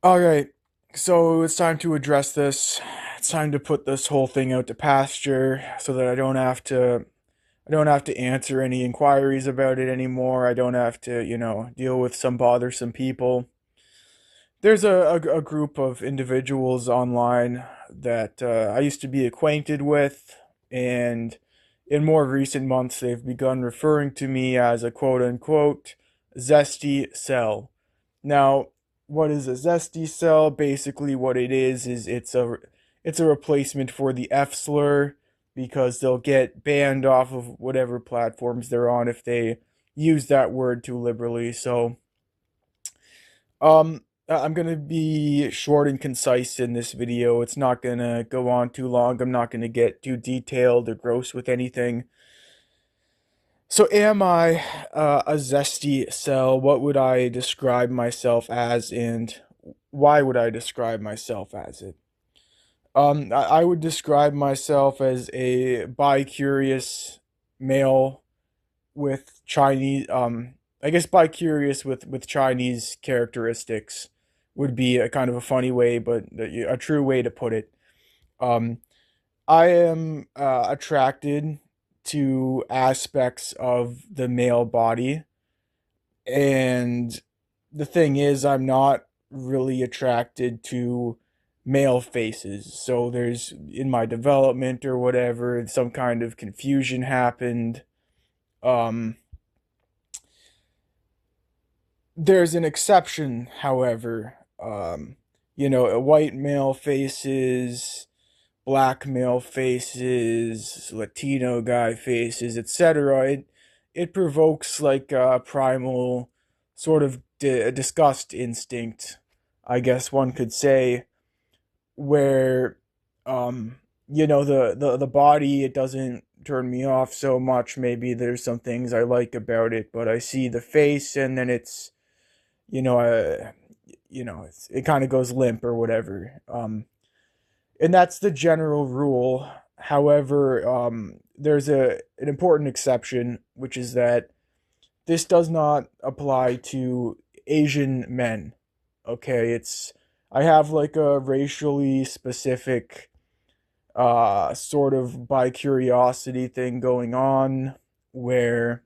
Alright, so it's time to address this. It's time to put this whole thing out to pasture so that I don't have to answer any inquiries about it anymore. I don't have to, deal with some bothersome people. There's a group of individuals online that I used to be acquainted with, and in more recent months, they've begun referring to me as a quote unquote zesty cell. Now, what is a zesty cell? Basically, what it is it's a replacement for the F slur because they'll get banned off of whatever platforms they're on if they use that word too liberally. So, I'm gonna be short and concise in this video. It's not gonna go on too long. I'm not gonna get too detailed or gross with anything. So, am I a zesty cell? What would I describe myself as, and why would I describe myself as it? I would describe myself as a bi-curious male with Chinese, I guess bi-curious with Chinese characteristics would be a kind of a funny way, but a true way to put it. Um, I am attracted to aspects of the male body, and the thing is, I'm not really attracted to male faces. So there's in my development or whatever, some kind of confusion happened. Um, there's an exception, however. White male faces, black male faces, Latino guy faces, etc. It provokes like a primal sort of disgust instinct, I guess one could say, where the body, it doesn't turn me off so much. Maybe there's some things I like about it, but I see the face and then it's you know uh, it kind of goes limp or whatever. And that's the general rule. However, there's an important exception, which is that this does not apply to Asian men. Okay, it's I have like a racially specific sort of bi curiosity thing going on where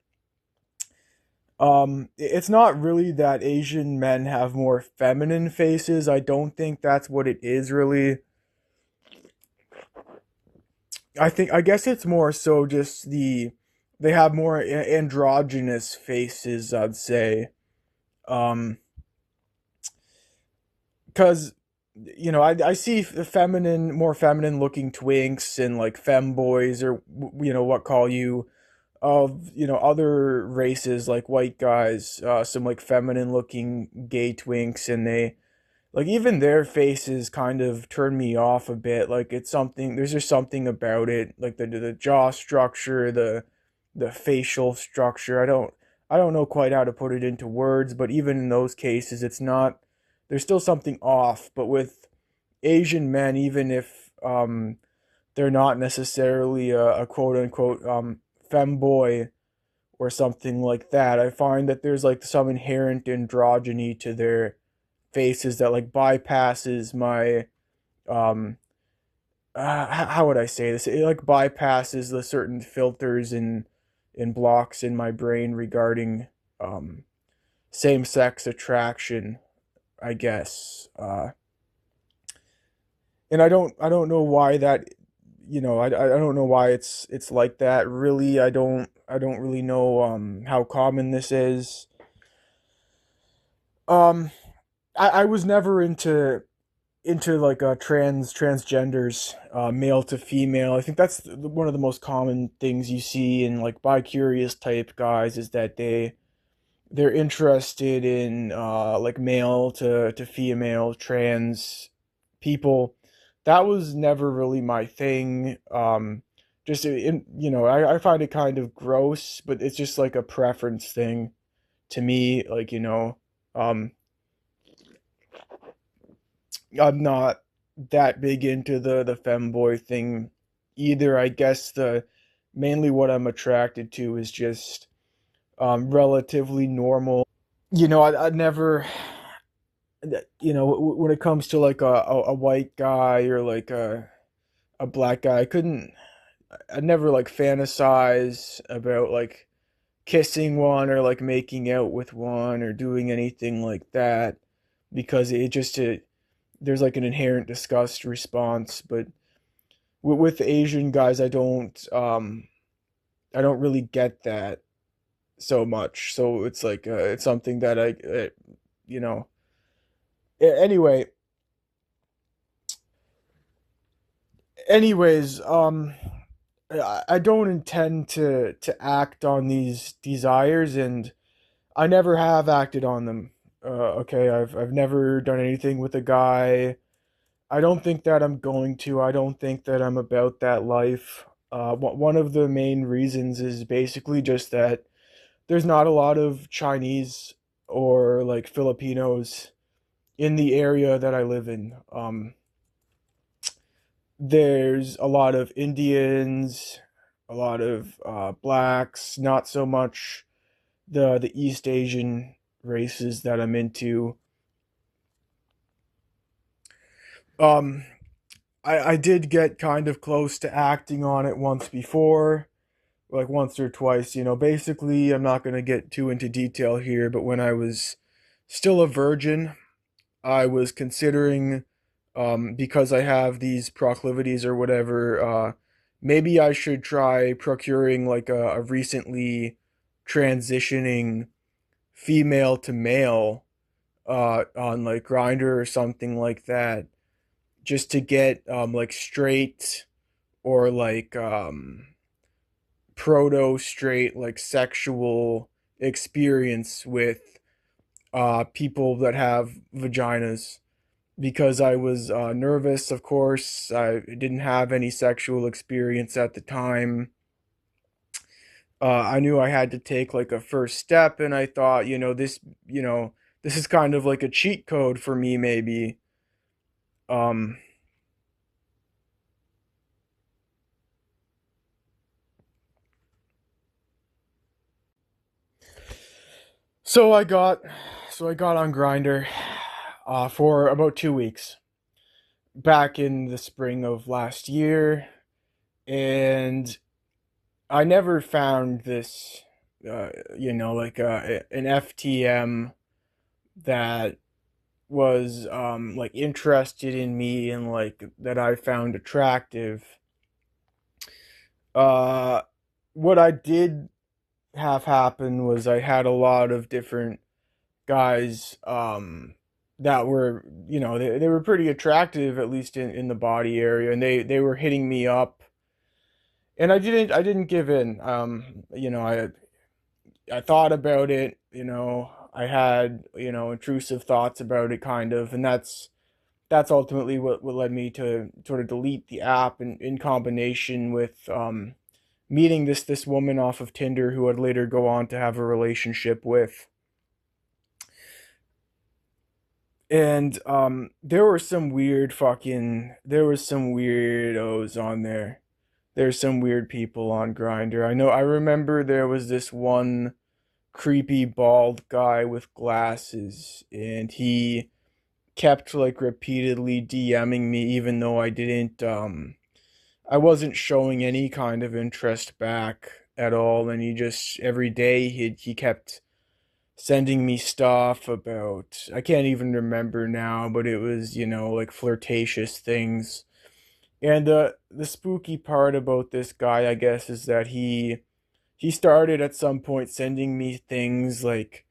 it's not really that Asian men have more feminine faces. I don't think that's what it is really. I guess it's more so just they have more androgynous faces, I'd say. Um, because I see more feminine looking twinks and like femboys or what call you of other races like white guys, some like feminine looking gay twinks, and they like even their faces kind of turn me off a bit. Like it's something there's just something about it, like the jaw structure, the facial structure. I don't know quite how to put it into words, but even in those cases it's not there's still something off. But with Asian men, even if they're not necessarily a quote unquote femboy or something like that, I find that there's like some inherent androgyny to their faces that like bypasses my um how would I say this? It like bypasses the certain filters and blocks in my brain regarding um same sex attraction, I guess. And I don't know why that I don't know why it's like that really. I don't really know how common this is. Um I was never into like transgenders, male to female. I think that's one of the most common things you see in like bi-curious type guys is that they're interested in like male to female trans people. That was never really my thing. Just I find it kind of gross, but it's just like a preference thing to me. Like um, I'm not that big into the femboy thing either. I guess the mainly what I'm attracted to is just relatively normal. I never when it comes to like a white guy or like a black guy, I never like fantasize about like kissing one or like making out with one or doing anything like that because there's like an inherent disgust response. But with Asian guys, I don't really get that so much. So it's like it's something that you know. Anyway, anyways, I don't intend to act on these desires, and I never have acted on them. Okay, I've never done anything with a guy. I don't think that I'm going to. I don't think that I'm about that life. One of the main reasons is basically just that there's not a lot of Chinese or like Filipinos in the area that I live in. There's a lot of Indians, a lot of blacks, not so much the East Asian races that I'm into. Um, I did get kind of close to acting on it once before, like once or twice. Basically, I'm not going to get too into detail here, but when I was still a virgin, I was considering, because I have these proclivities or whatever, maybe I should try procuring like a recently transitioning female to male on like Grinder or something like that, just to get like straight or like proto straight like sexual experience with people that have vaginas, because I was nervous, of course. I didn't have any sexual experience at the time. I knew I had to take like a first step, and I thought, this is kind of like a cheat code for me, maybe. Um, so I got, so I got on Grinder, for about 2 weeks back in the spring of last year, and I never found this, like an FTM that was like interested in me and like that I found attractive. Uh what I did have happen was I had a lot of different guys that were, they were pretty attractive, at least in the body area, and they were hitting me up, and I didn't give in. I thought about it, I had, intrusive thoughts about it kind of, and that's ultimately what led me to sort of delete the app, in combination with meeting this woman off of Tinder who I'd later go on to have a relationship with. And there was some weirdos on there. There's some weird people on Grinder. I remember there was this one creepy bald guy with glasses, and he kept like repeatedly DMing me even though I wasn't showing any kind of interest back at all, and he just every day he kept sending me stuff about, I can't even remember now, but it was, like flirtatious things. And the spooky part about this guy, I guess, is that he started at some point sending me things like,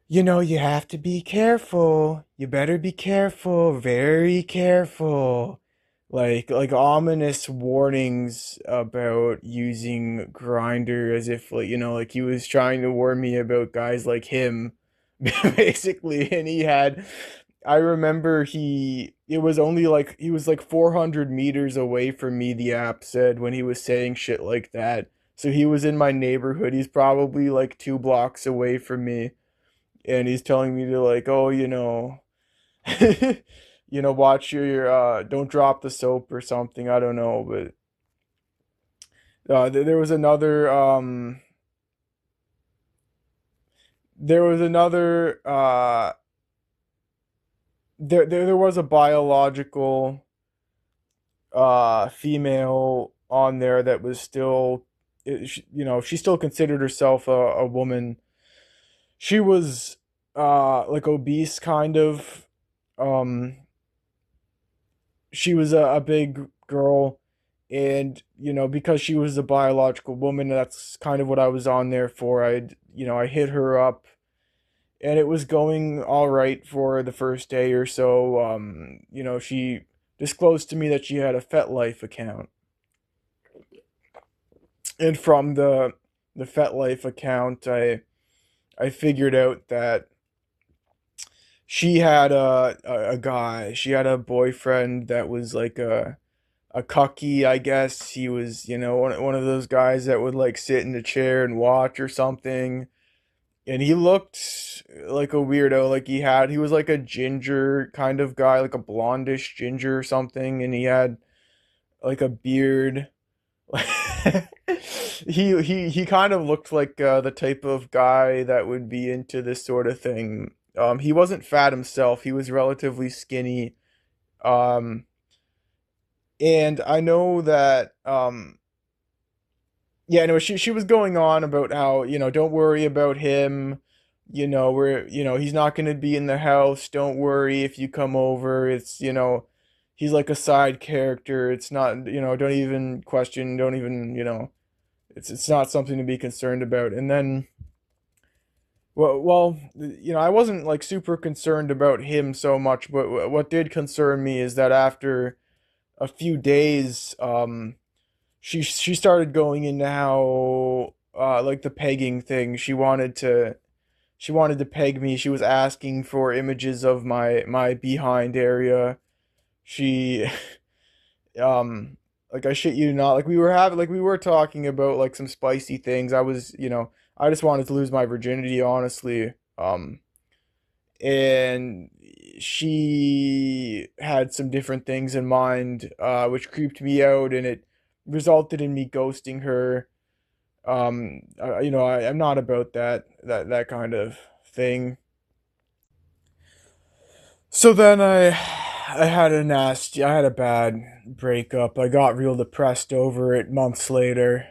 you have to be careful. You better be careful, very careful. Like ominous warnings about using Grinder, as if like, like he was trying to warn me about guys like him, basically. And I remember it was only like, he was like 400 meters away from me, the app said, when he was saying shit like that. So he was in my neighborhood. He's probably like 2 blocks away from me, and he's telling me to like, oh, watch your don't drop the soap or something. I don't know, but there was another there was a biological female on there that was still, she still considered herself a woman. She was like obese kind of. Um she was a big girl, and because she was a biological woman, that's kind of what I was on there for. I hit her up, and it was going all right for the first day or so. She disclosed to me that she had a FetLife account, and from the FetLife account, I figured out that she had a guy. She had a boyfriend that was like a cucky, I guess. He was, one of those guys that would like sit in a chair and watch or something. And he looked like a weirdo. Like he was like a ginger kind of guy, like a blondish ginger or something. And he had like a beard. He kind of looked like the type of guy that would be into this sort of thing. He wasn't fat himself. He was relatively skinny. Um, and I know that yeah, anyway, she was going on about how, don't worry about him. He's not going to be in the house. Don't worry if you come over. He's like a side character. It's not, don't even question, don't even, it's not something to be concerned about. And then, I wasn't like super concerned about him so much, but what did concern me is that after a few days, she started going into how like the pegging thing. She wanted to peg me. She was asking for images of my behind area. She like, I shit you not, like we were talking about like some spicy things. I just wanted to lose my virginity, honestly. And she had some different things in mind, which creeped me out, and it resulted in me ghosting her. I'm not about that kind of thing. So then I had a bad breakup. I got real depressed over it months later,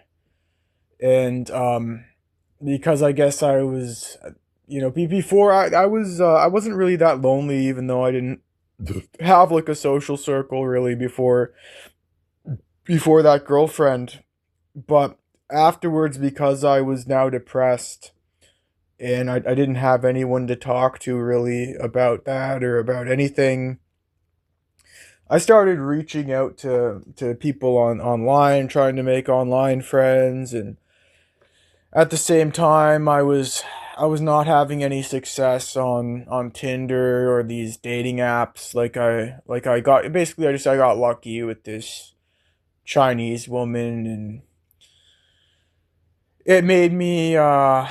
and because I guess I was, before I wasn't really that lonely, even though I didn't have like a social circle really before that girlfriend. But afterwards, because I was now depressed, and I didn't have anyone to talk to really about that or about anything, I started reaching out to people online, trying to make online friends. And at the same time, I was not having any success on Tinder or these dating apps. Like I got, basically, I got lucky with this Chinese woman, and it made me I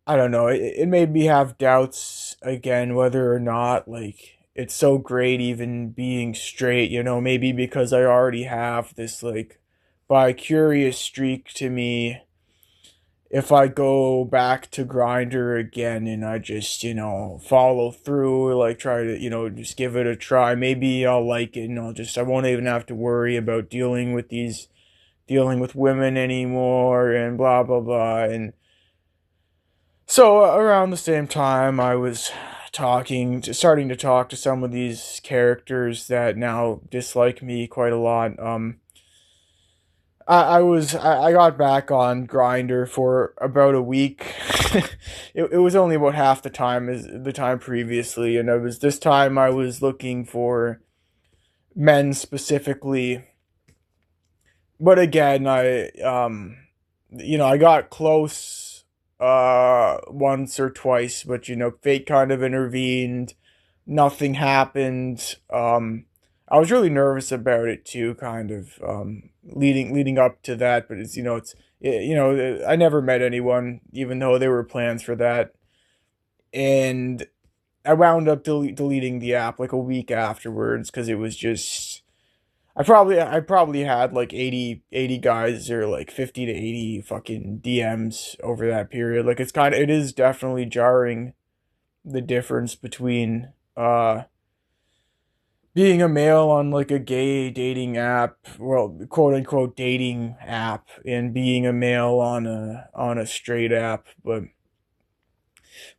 don't know, it made me have doubts again whether or not like it's so great even being straight, maybe because I already have this like bi-curious streak to me. If I go back to Grinder again and I just, follow through, like try to, just give it a try, maybe I'll like it, and I won't even have to worry about dealing with women anymore and blah blah blah. And so around the same time, I was starting to talk to some of these characters that now dislike me quite a lot. I got back on Grinder for about a week. It was only about half the time as the time previously, and this time I was looking for men specifically. But again, I got close once or twice, but fate kind of intervened. Nothing happened. I was really nervous about it too, kind of leading up to that. But I never met anyone, even though there were plans for that, and I wound up deleting the app like a week afterwards because it was just. I probably had like 80 guys, or like 50 to 80 fucking DMs over that period. Like it is definitely jarring, the difference between being a male on like a gay dating app, well, quote unquote dating app, and being a male on a straight app.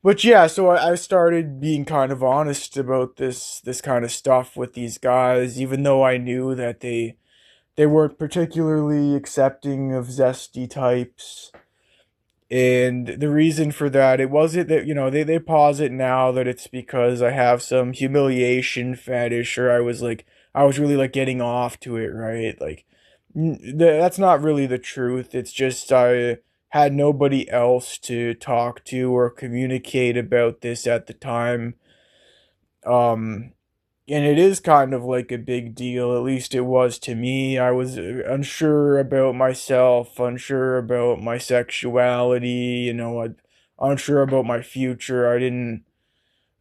But yeah, so I started being kind of honest about this kind of stuff with these guys, even though I knew that they weren't particularly accepting of zesty types. And the reason for that, it wasn't that, they posit now that it's because I have some humiliation fetish, or I was really like getting off to it, right? Like, that's not really the truth. It's just I had nobody else to talk to or communicate about this at the time. Um, and it is kind of like a big deal, at least it was to me. I was unsure about myself, unsure about my sexuality, unsure about my future.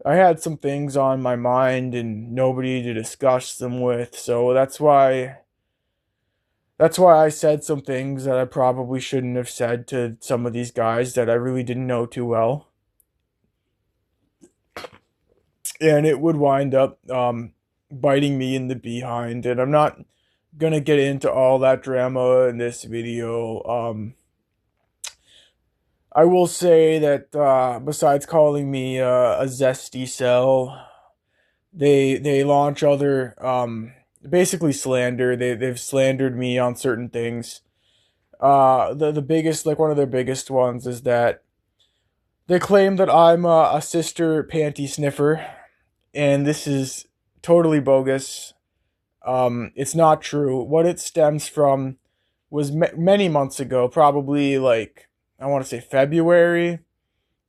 I had some things on my mind and nobody to discuss them with. So that's why I said some things that I probably shouldn't have said to some of these guys that I really didn't know too well. And it would wind up biting me in the behind. And I'm not gonna get into all that drama in this video. I will say that besides calling me a zesty cell, they launch other basically slander. They've slandered me on certain things. The biggest, like one of their biggest ones, is that they claim that I'm a sister panty sniffer, and this is totally bogus. It's not true. What it stems from was many months ago, probably like, I want to say February.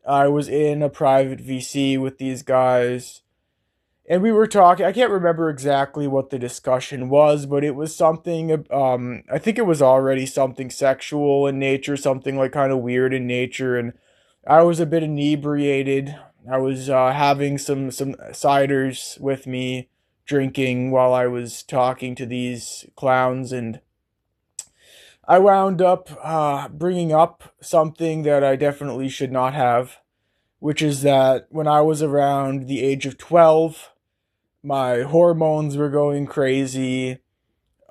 I was in a private VC with these guys, and we were talking. I can't remember exactly what the discussion was, but it was something. I think it was already something sexual in nature, something like kind of weird in nature, and I was a bit inebriated. I was having some ciders with me, drinking while I was talking to these clowns, and I wound up bringing up something that I definitely should not have, which is that when I was around the age of 12, my hormones were going crazy.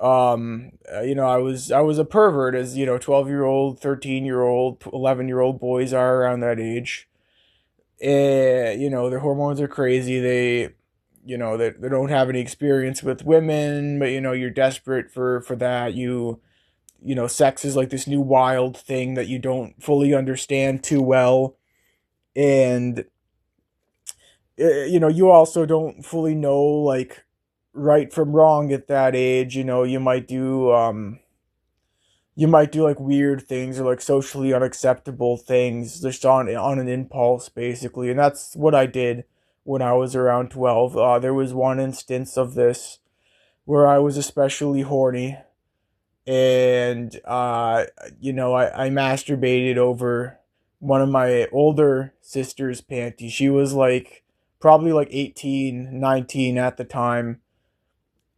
I was a pervert, as 12-year-old, 13-year-old, 11-year-old boys are around that age. Their hormones are crazy. They don't have any experience with women, but you're desperate for that. Sex is like this new wild thing that you don't fully understand too well. And you also don't fully know like right from wrong at that age. You might do like weird things or like socially unacceptable things just on an impulse, basically. And that's what I did when I was around 12. There was one instance of this where I was especially horny, and I masturbated over one of my older sister's panties. She was like probably like 18, 19 at the time,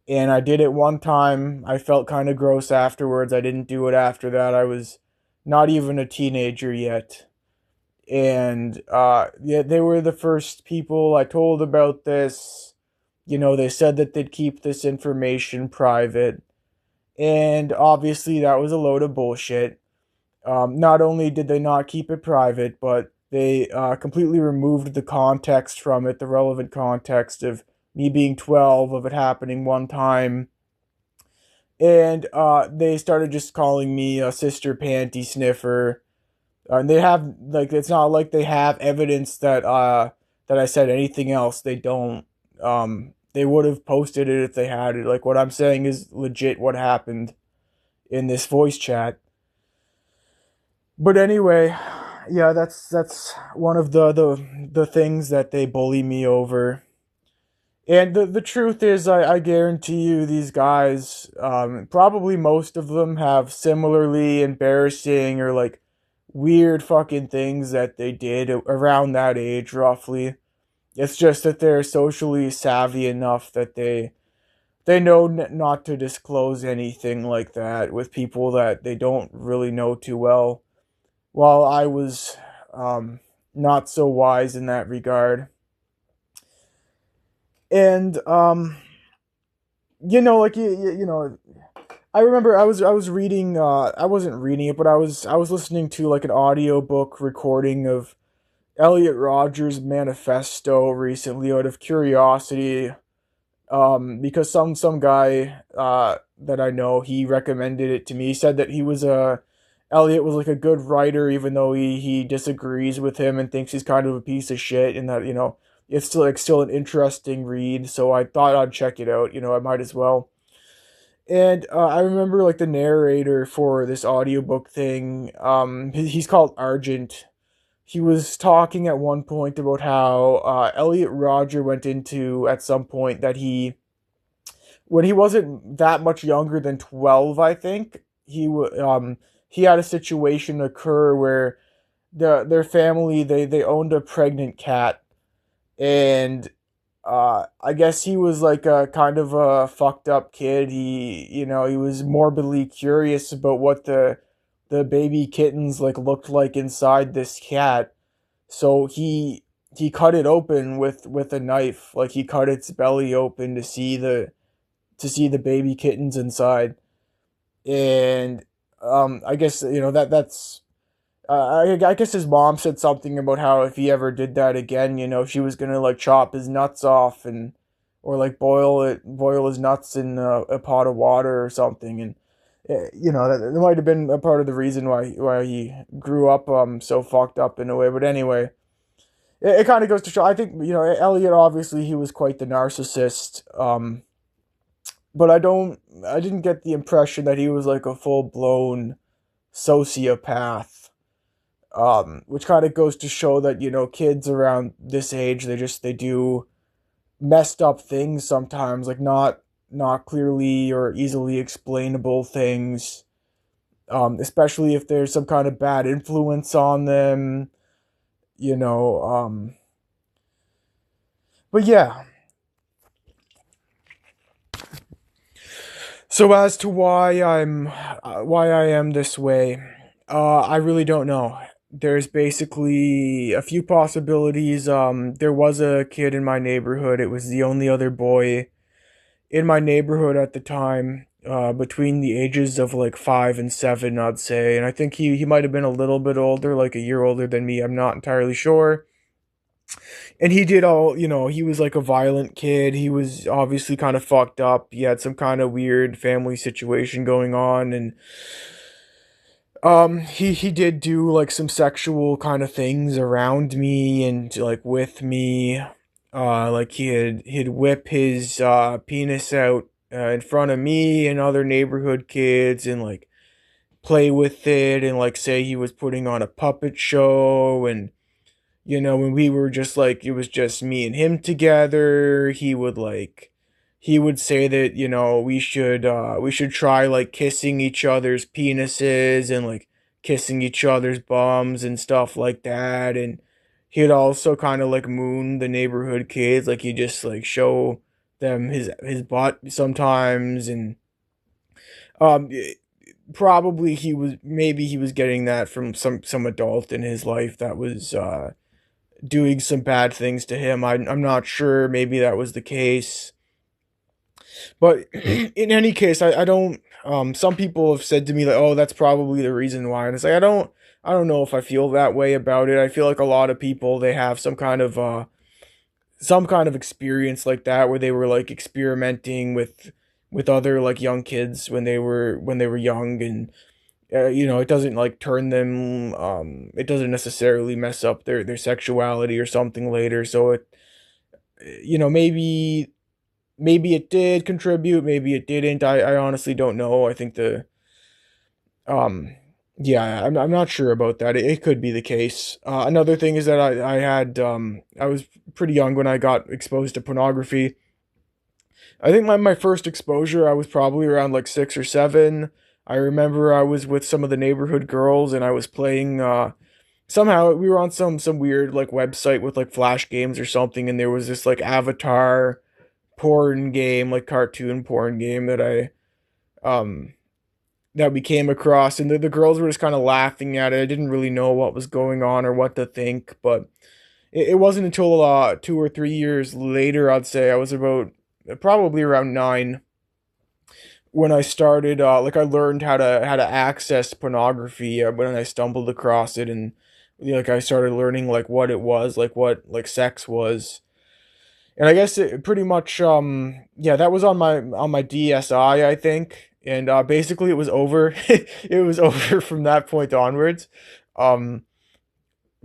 and I did it one time. I felt kind of gross afterwards. I didn't do it after that. I was not even a teenager yet. And yeah, they were the first people I told about this. They said that they'd keep this information private. And obviously, that was a load of bullshit. Not only did they not keep it private, but they completely removed the context from it, the relevant context of me being 12, of it happening one time. And they started just calling me a sister panty sniffer. And they have, like, it's not like they have evidence that I said anything else. They don't. They would have posted it if they had it. Like, what I'm saying is legit what happened in this voice chat. But anyway, yeah, that's one of the things that they bully me over. And the truth is, I guarantee you, these guys, probably most of them have similarly embarrassing or like weird fucking things that they did around that age, roughly. It's just that they're socially savvy enough that they know not to disclose anything like that with people that they don't really know too well. While I was not so wise in that regard. And like I remember I was reading I wasn't reading it, but I was listening to like an audiobook recording of Elliot Rogers' manifesto recently out of curiosity, because some guy that I know, he recommended it to me. He said that Elliot was like a good writer, even though he disagrees with him and thinks he's kind of a piece of shit, and that it's still an interesting read. So I thought I'd check it out. I might as well. And I remember like the narrator for this audiobook thing. He's called Argent. He was talking at one point about how Elliot Rodger went into at some point that when he wasn't that much younger than 12, I think he had a situation occur where their family, they owned a pregnant cat, and I guess he was like a kind of a fucked up kid. He was morbidly curious about what the baby kittens like looked like inside this cat. So he cut it open with a knife. Like he cut its belly open to see the baby kittens inside. And I guess that's I guess his mom said something about how if he ever did that again, she was gonna like chop his nuts off, and or like boil his nuts in a pot of water or something. And that might have been a part of the reason why he grew up so fucked up in a way. But anyway, it kind of goes to show. I think Elliot, obviously he was quite the narcissist. But I didn't get the impression that he was like a full blown sociopath, which kind of goes to show that kids around this age, they do messed up things sometimes, like not clearly or easily explainable things, especially if there's some kind of bad influence on them, you know. But yeah, so as to why I am this way, I really don't know. There's basically a few possibilities. There was a kid in my neighborhood. It was the only other boy in my neighborhood at the time, between the ages of like 5 and 7, I'd say. And I think he might have been a little bit older, like a year older than me. I'm not entirely sure. And he did all, he was like a violent kid. He was obviously kind of fucked up. He had some kind of weird family situation going on, and he did do like some sexual kind of things around me and like with me. Like he'd whip his penis out in front of me and other neighborhood kids, and like play with it, and like say he was putting on a puppet show. And when we were just like, it was just me and him together, he would say that we should try like kissing each other's penises and like kissing each other's bums and stuff like that. And he'd also kind of like moon the neighborhood kids, like he'd just like show them his butt sometimes. And um probably he was getting that from some adult in his life that was doing some bad things to him. I'm not sure. Maybe that was the case. But in any case, I don't. Some people have said to me like, "Oh, that's probably the reason why," and it's like I don't know if I feel that way about it. I feel like a lot of people, they have some kind of experience like that where they were like experimenting with other like young kids when they were young. And it doesn't like turn them. It doesn't necessarily mess up their sexuality or something later. So maybe it did contribute, maybe it didn't. I honestly don't know. I think um yeah, I'm not sure about that. It could be the case. Another thing is that I was pretty young when I got exposed to pornography. I think my first exposure, I was probably around like 6 or 7. I remember I was with some of the neighborhood girls, and I was playing. Somehow we were on some weird like website with like flash games or something, and there was this like Avatar porn game, like cartoon porn game um that we came across, and the girls were just kind of laughing at it. I didn't really know what was going on or what to think, but it wasn't until 2 or 3 years later, I'd say I was about probably around 9, when I started, like I learned how to access pornography when I stumbled across it, and like I started learning like what it was, like what like sex was. And I guess it pretty much yeah, that was on my DSI, I think. And basically it was over. It was over from that point onwards. Um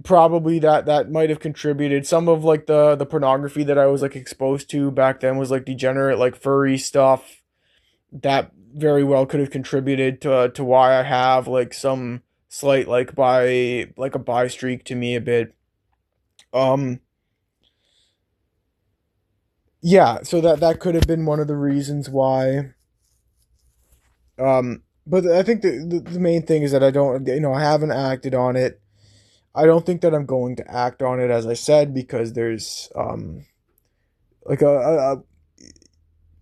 Probably that might have contributed. Some of like the pornography that I was like exposed to back then was like degenerate like furry stuff. That very well could have contributed to why I have like some slight like a bi streak to me a bit. Um yeah, so that could have been one of the reasons why. But I think the main thing is that I don't, I haven't acted on it. I don't think that I'm going to act on it, as I said, because there's like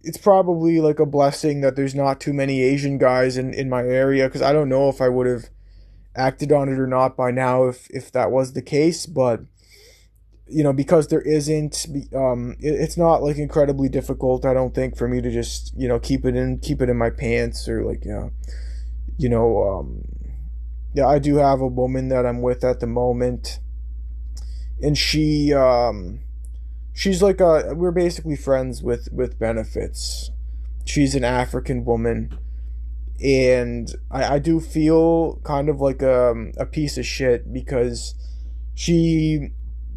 it's probably like a blessing that there's not too many Asian guys in my area, because I don't know if I would have acted on it or not by now if that was the case. But because there isn't, it's not like incredibly difficult, I don't think, for me to just keep it in my pants, or like you know yeah, I do have a woman that I'm with at the moment, and she's like we're basically friends with benefits. She's an African woman, and I do feel kind of like a piece of shit because she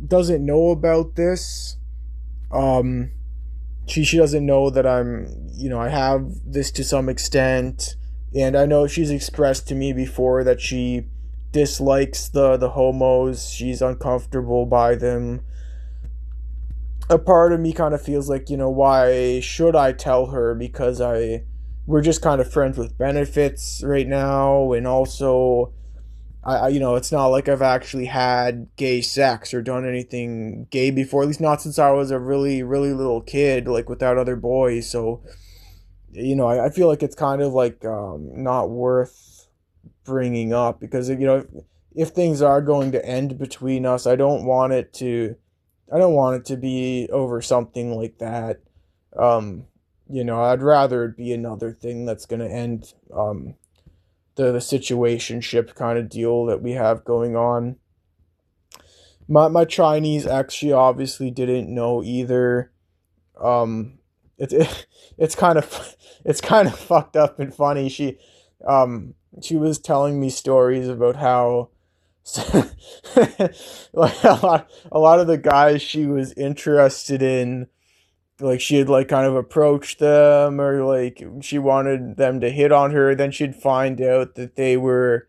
doesn't know about this. Um, she doesn't know that I have this to some extent, and I know she's expressed to me before that she dislikes the homos. She's uncomfortable by them. A part of me kind of feels like, why should I tell her? Because we're just kind of friends with benefits right now, and also it's not like I've actually had gay sex or done anything gay before, at least not since I was a really, really little kid, like without other boys. So, I feel like it's kind of like not worth bringing up, because, if things are going to end between us, I don't want it to be over something like that. I'd rather it be another thing that's going to end the situationship kind of deal that we have going on. My Chinese ex, she obviously didn't know either. It's kind of it's kind of fucked up and funny. She was telling me stories about how like a lot of the guys she was interested in, like she had like kind of approached them, or like she wanted them to hit on her, then she'd find out that they were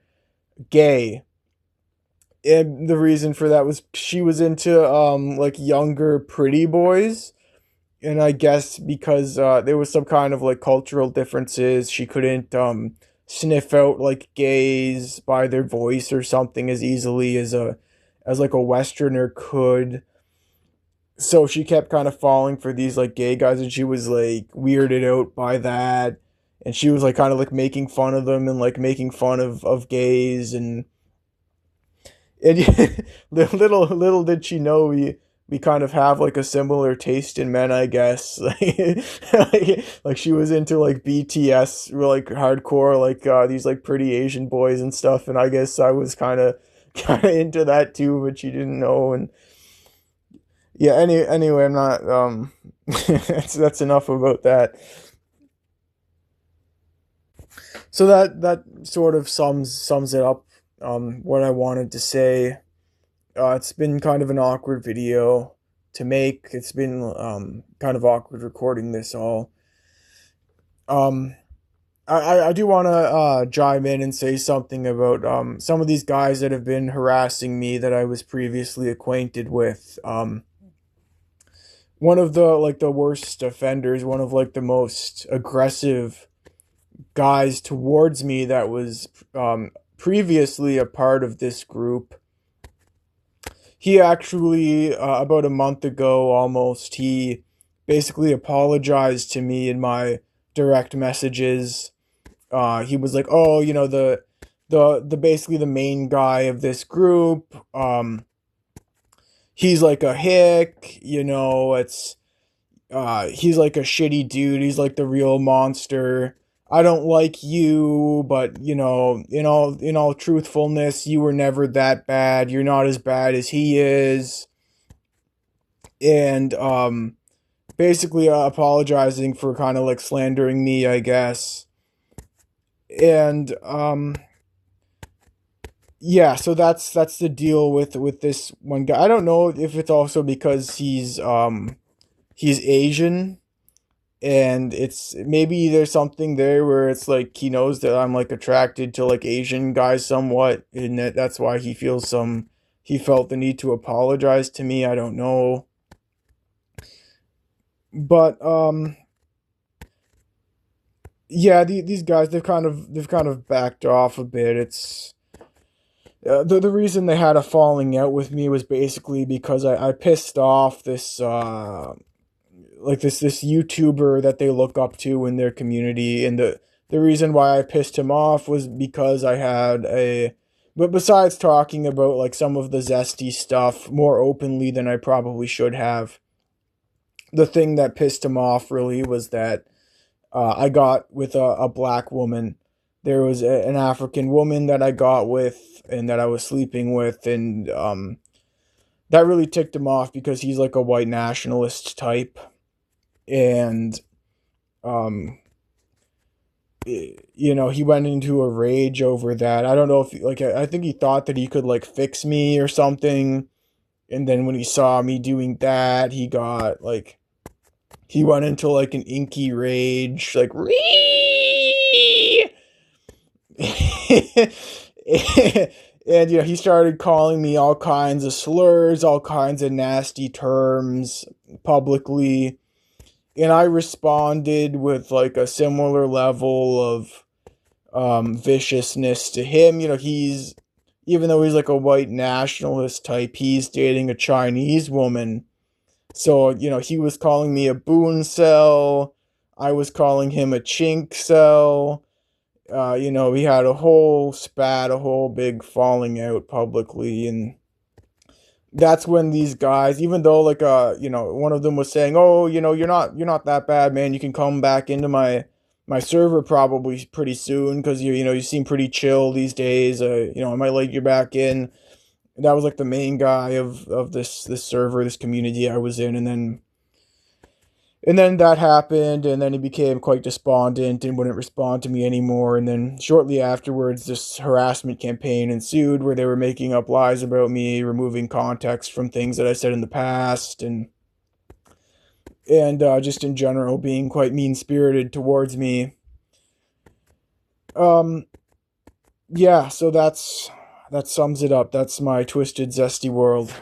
gay. And the reason for that was she was into like younger pretty boys, and I guess because there was some kind of like cultural differences, she couldn't sniff out like gays by their voice or something as easily as like a westerner could. So she kept kind of falling for these like gay guys, and she was like weirded out by that, and she was like kind of like making fun of them and like making fun of gays, and little did she know we kind of have like a similar taste in men, I guess. Like she was into like BTS, like hardcore, like these like pretty Asian boys and stuff, and I guess I was kind of into that too, but she didn't know. And yeah, anyway, I'm not that's enough about that. So that sort of sums it up, what I wanted to say. It's been kind of an awkward video to make. It's been kind of awkward recording this all. Um, I do want to chime in and say something about some of these guys that have been harassing me that I was previously acquainted with. One of the worst offenders, one of like the most aggressive guys towards me that was previously a part of this group. He actually, about a month ago almost, he basically apologized to me in my direct messages. He was like, "Oh, the basically the main guy of this group. He's like a hick. It's he's like a shitty dude. He's like the real monster. I don't like you, but in all truthfulness, you were never that bad. You're not as bad as he is. And basically apologizing for kind of like slandering me, I guess. And yeah, so that's the deal with this one guy. I don't know if it's also because he's Asian, and it's maybe there's something there where it's like he knows that I'm like attracted to like Asian guys somewhat, and that's why he felt the need to apologize to me. I don't know. But yeah, these guys they've kind of backed off a bit. It's the reason they had a falling out with me was basically because I pissed off this this YouTuber that they look up to in their community, and the reason why I pissed him off was because I had a but besides talking about like some of the zesty stuff more openly than I probably should have, the thing that pissed him off really was that I got with a black woman. There was an African woman that I got with and that I was sleeping with, and that really ticked him off because he's like a white nationalist type, and um, he went into a rage over that. I don't know if like I think he thought that he could like fix me or something, and then when he saw me doing that, he went into like an inky rage, like Ree! And he started calling me all kinds of slurs, all kinds of nasty terms publicly, and I responded with like a similar level of viciousness to him. He's even though he's like a white nationalist type, he's dating a Chinese woman. So, he was calling me a boon cell. I was calling him a chink cell. We had a whole spat, a whole big falling out publicly. And that's when these guys, even though like, one of them was saying, oh, you're not that bad, man. You can come back into my server probably pretty soon because you seem pretty chill these days. I might let you back in. That was like the main guy of this server, this community I was in, and then that happened, and then he became quite despondent and wouldn't respond to me anymore. And then shortly afterwards, this harassment campaign ensued where they were making up lies about me, removing context from things that I said in the past, and just in general being quite mean spirited towards me. Um, yeah, so that sums it up. That's my twisted zesty world.